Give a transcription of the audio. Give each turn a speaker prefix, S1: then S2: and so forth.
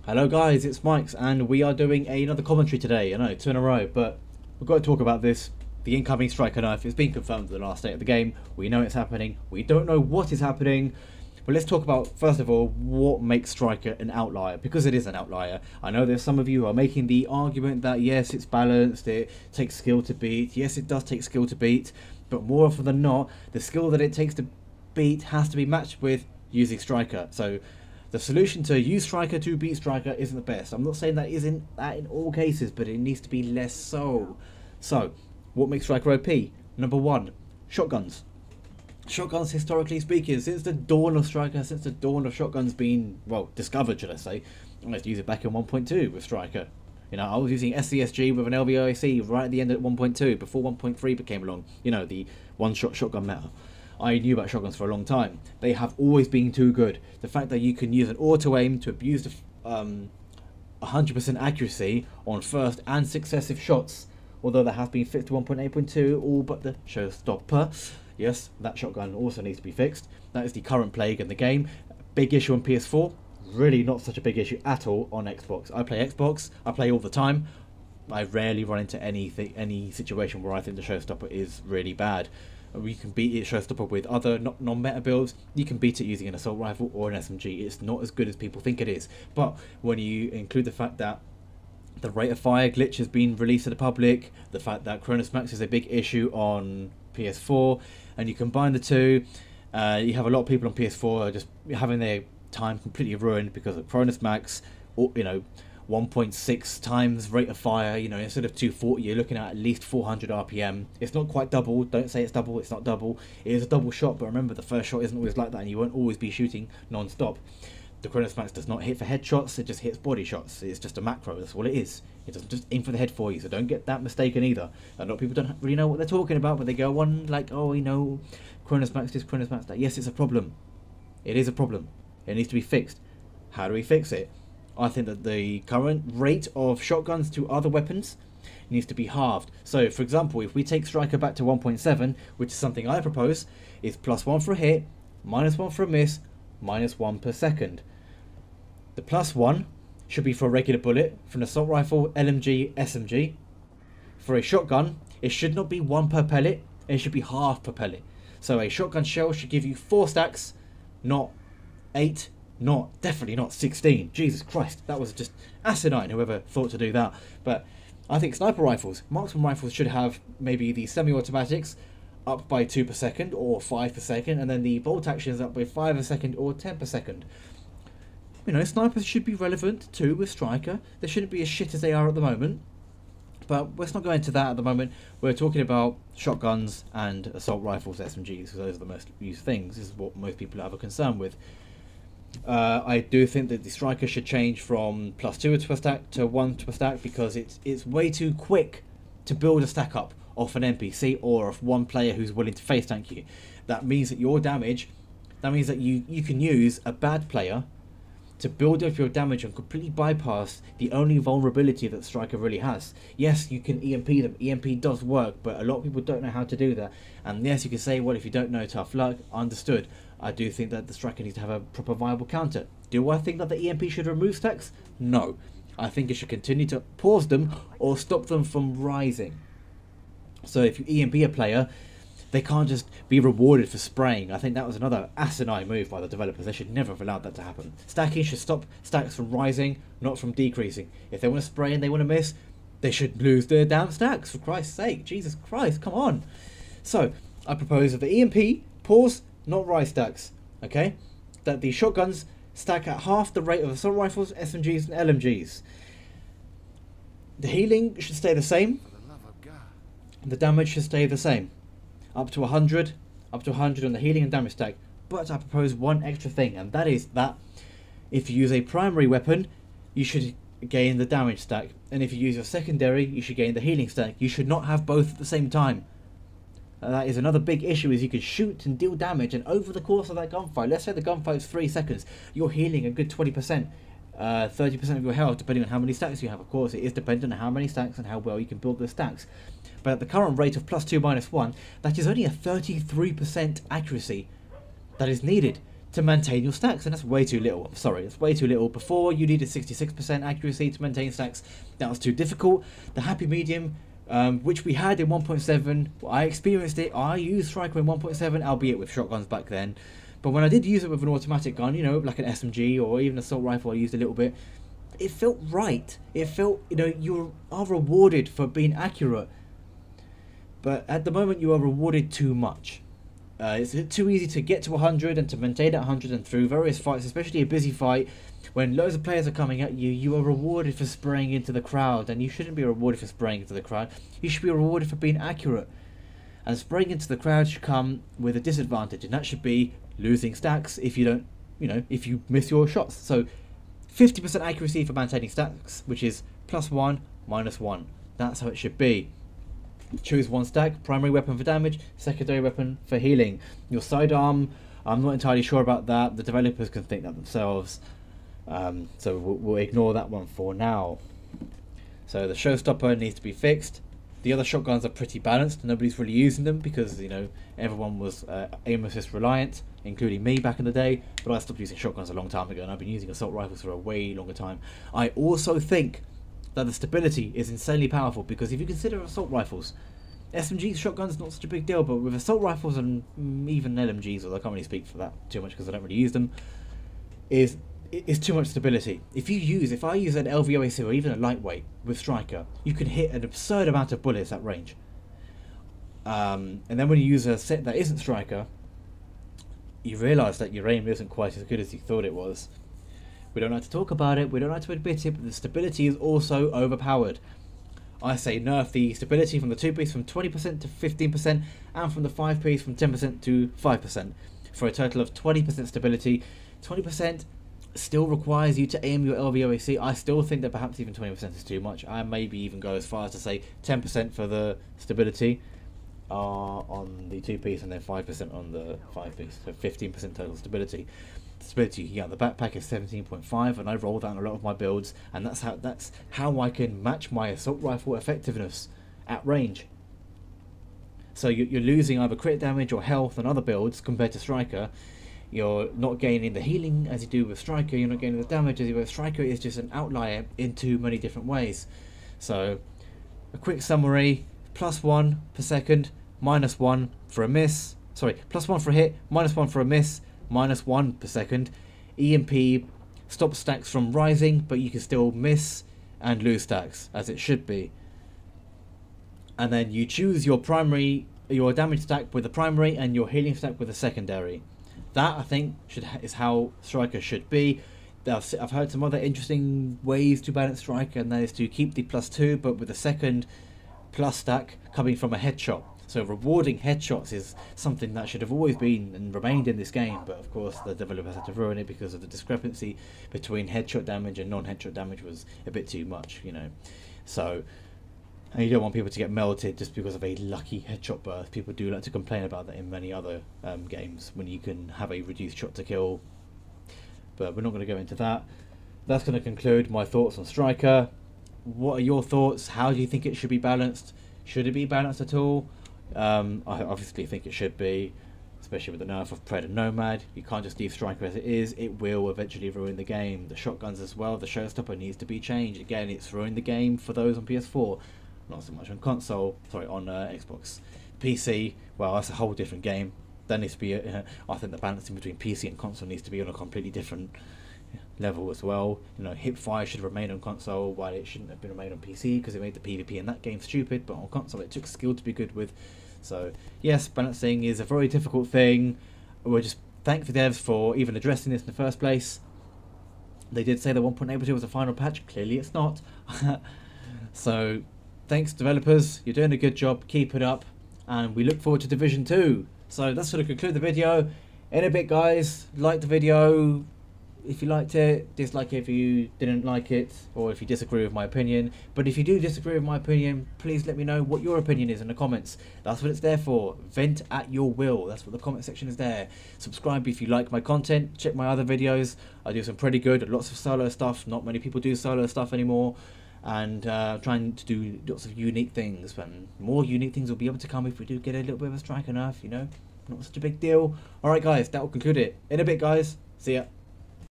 S1: Hello guys, it's Mike's and we are doing another commentary today. I know, two in a row, but we've got to talk about this. The incoming striker Nerf. It's been confirmed at the last day of the game. We know it's happening. We don't know what is happening. But let's talk about, first of all, what makes striker an outlier. Because it is an outlier. I know there's some of you who are making the argument that yes, it's balanced, it takes skill to beat. Yes, it does take skill to beat. But more often than not, the skill that it takes to beat has to be matched with using striker. So the solution to use striker to beat striker isn't the best. I'm not saying that isn't that in all cases, but it needs to be less so. So, what makes striker OP? Number one, shotguns. Shotguns, historically speaking, since the dawn of striker, since the dawn of shotguns being, well, discovered, should I say. I used to use it back in 1.2 with striker. You know, I was using SCSG with an LVOAC right at the end at 1.2, before 1.3 became along. You know, the one-shot shotgun meta. I knew about shotguns for a long time. They have always been too good. The fact that you can use an auto-aim to abuse the 100% accuracy on first and successive shots, although that has been fixed to 1.8.2, all but the showstopper. Yes, that shotgun also needs to be fixed. That is the current plague in the game. Big issue on PS4, really not such a big issue at all on Xbox. I play Xbox, I play all the time. I rarely run into any situation where I think the showstopper is really bad. You can beat it showstopper with other non-meta builds. You can beat it using an assault rifle or an SMG. It's not as good as people think it is. But when you include the fact that the rate of fire glitch has been released to the public, the fact that Cronus Max is a big issue on PS4, and you combine the two, you have a lot of people on PS4 just having their time completely ruined because of Cronus Max, or, you know, 1.6 times rate of fire. You know, instead of 240 you're looking at least 400 RPM. It's not quite double. Don't say it's double. It's not double. It is a double shot, but remember, the first shot isn't always like that, and you won't always be shooting non-stop. The Cronus Max does not hit for headshots, it just hits body shots. It's just a macro, that's all it is. It doesn't just aim for the head for you, so don't get that mistaken either. A lot of people don't really know what they're talking about, but they go on like, oh, you know, Cronus Max this, Cronus Max that. Yes, it's a problem. It is a problem. It needs to be fixed. How do we fix it? I think that the current rate of shotguns to other weapons needs to be halved. So, for example, if we take striker back to 1.7, which is something I propose, is +1 for a hit, -1 for a miss, -1 per second. The +1 should be for a regular bullet, for an assault rifle, LMG, SMG. For a shotgun, it should not be 1 per pellet, it should be half per pellet. So a shotgun shell should give you 4 stacks, not 8, definitely not 16. Jesus Christ, that was just asinine, whoever thought to do that. But I think sniper rifles, marksman rifles should have maybe the semi-automatics up by 2 per second or 5 per second, and then the bolt actions up by 5 a second or 10 per second. You know, snipers should be relevant too with striker. They shouldn't be as shit as they are at the moment. But let's not go into that at the moment. We're talking about shotguns and assault rifles, SMGs, because those are the most used things. This is what most people have a concern with. I do think that the striker should change from +2 to a stack to 1 to a stack, because it's way too quick to build a stack up off an NPC or of one player who's willing to face tank you. That means that your damage, that means that you can use a bad player to build up your damage and completely bypass the only vulnerability that striker really has. Yes, you can EMP them. EMP does work, but a lot of people don't know how to do that. And yes, you can say, well, if you don't know, tough luck. Understood. I do think that the striker needs to have a proper viable counter. Do I think that the EMP should remove stacks? No. I think it should continue to pause them or stop them from rising. So if you EMP a player, they can't just be rewarded for spraying. I think that was another asinine move by the developers. They should never have allowed that to happen. Stacking should stop stacks from rising, not from decreasing. If they want to spray and they want to miss, they should lose their damn stacks, for Christ's sake. Jesus Christ, come on. So, I propose that the EMP, pause, not rise stacks. Okay? That the shotguns stack at half the rate of assault rifles, SMGs and LMGs. The healing should stay the same. The damage should stay the same. Up to 100 on the healing and damage stack. But I propose one extra thing, and that is that if you use a primary weapon, you should gain the damage stack, and if you use your secondary, you should gain the healing stack. You should not have both at the same time. That is another big issue, is you can shoot and deal damage, and over the course of that gunfight, let's say the gunfight is 3 seconds, you're healing a good 20%, 30% of your health, depending on how many stacks you have. Of course, it is dependent on how many stacks and how well you can build those stacks. But at the current rate of +2 -1, that is only a 33% accuracy that is needed to maintain your stacks, and that's way too little. I'm sorry, it's way too little. Before, you needed 66% accuracy to maintain stacks. That was too difficult. The happy medium, which we had in 1.7, I experienced it. I used Striker in 1.7, albeit with shotguns back then. But when I did use it with an automatic gun, you know, like an SMG or even assault rifle, I used a little bit. It felt right. It felt, you know, you are rewarded for being accurate. But at the moment, you are rewarded too much. It's too easy to get to 100 and to maintain at 100, and through various fights, especially a busy fight, when loads of players are coming at you, you are rewarded for spraying into the crowd, and you shouldn't be rewarded for spraying into the crowd. You should be rewarded for being accurate. And spraying into the crowd should come with a disadvantage, and that should be losing stacks if you don't, you know, if you miss your shots. So 50% accuracy for maintaining stacks, which is +1, -1. That's how it should be. Choose one stack: primary weapon for damage, secondary weapon for healing. Your sidearm, I'm not entirely sure about that. The developers can think that themselves. So we'll ignore that one for now. So the showstopper needs to be fixed. The other shotguns are pretty balanced. Nobody's really using them because, you know, everyone was aim assist reliant, including me back in the day. But I stopped using shotguns a long time ago, and I've been using assault rifles for a way longer time. I also think that the stability is insanely powerful, because if you consider assault rifles, SMGs, shotguns, not such a big deal, but with assault rifles and even LMGs, although I can't really speak for that too much because I don't really use them, is too much stability. If I use an LVOAC or even a lightweight with Striker, you can hit an absurd amount of bullets at range. And then when you use a set that isn't Striker, you realise that your aim isn't quite as good as you thought it was. We don't like to talk about it, we don't like to admit it, but the stability is also overpowered. I say nerf the stability from the 2-piece from 20% to 15%, and from the 5-piece from 10% to 5%, for a total of 20% stability. 20% still requires you to aim your LVOAC. I still think that perhaps even 20% is too much. I maybe even go as far as to say 10% for the stability on the 2-piece, and then 5% on the 5-piece, so 15% total stability. Yeah, the backpack is 17.5, and I roll that on a lot of my builds, and that's how I can match my assault rifle effectiveness at range. So you're losing either crit damage or health on other builds compared to Striker. You're not gaining the healing as you do with Striker. You're not gaining the damage as you do with Striker. Is just an outlier in too many different ways. So a quick summary: +1 per second, -1 for a miss. Sorry, +1 for a hit, -1 for a miss, -1 per second. EMP stops stacks from rising, but you can still miss and lose stacks, as it should be. And then you choose your damage stack with the primary and your healing stack with the secondary. That, I think, is how Striker should be. I've heard some other interesting ways to balance Striker, and that is to keep the +2, but with a second plus stack coming from a headshot. So rewarding headshots is something that should have always been and remained in this game, but of course the developers had to ruin it because of the discrepancy between headshot damage and non-headshot damage was a bit too much, you know. So, and you don't want people to get melted just because of a lucky headshot burst. People do like to complain about that in many other games, when you can have a reduced shot to kill. But we're not going to go into that. That's going to conclude my thoughts on Striker. What are your thoughts? How do you think it should be balanced? Should it be balanced at all? I obviously think it should be, especially with the nerf of Pred and Nomad. You can't just leave Striker as it is. It will eventually ruin the game. The shotguns as well, the showstopper needs to be changed. Again, it's ruined the game for those on PS4, not so much on console, sorry, on Xbox. PC, well, that's a whole different game. That needs to be, I think the balancing between PC and console needs to be on a completely different level as well. You know, hipfire should remain on console, while it shouldn't have been remained on PC, because it made the PvP in that game stupid, but on console it took skill to be good with. So yes, balancing is a very difficult thing. We're just thank the devs for even addressing this in the first place. They did say that 1.82 was a final patch. Clearly it's not. So thanks developers, you're doing a good job, keep it up, and we look forward to Division 2. So that's going to conclude the video. In a bit, guys, like the video if you liked it, dislike it if you didn't like it, or if you disagree with my opinion. But if you do disagree with my opinion, please let me know what your opinion is in the comments. That's what it's there for. Vent at your will. That's what the comment section is there. Subscribe if you like my content. Check my other videos. I do some pretty good, lots of solo stuff. Not many people do solo stuff anymore. And trying to do lots of unique things. And more unique things will be able to come if we do get a little bit of a strike nerf, you know. not such a big deal. Alright guys, that will conclude it. In a bit guys, see ya.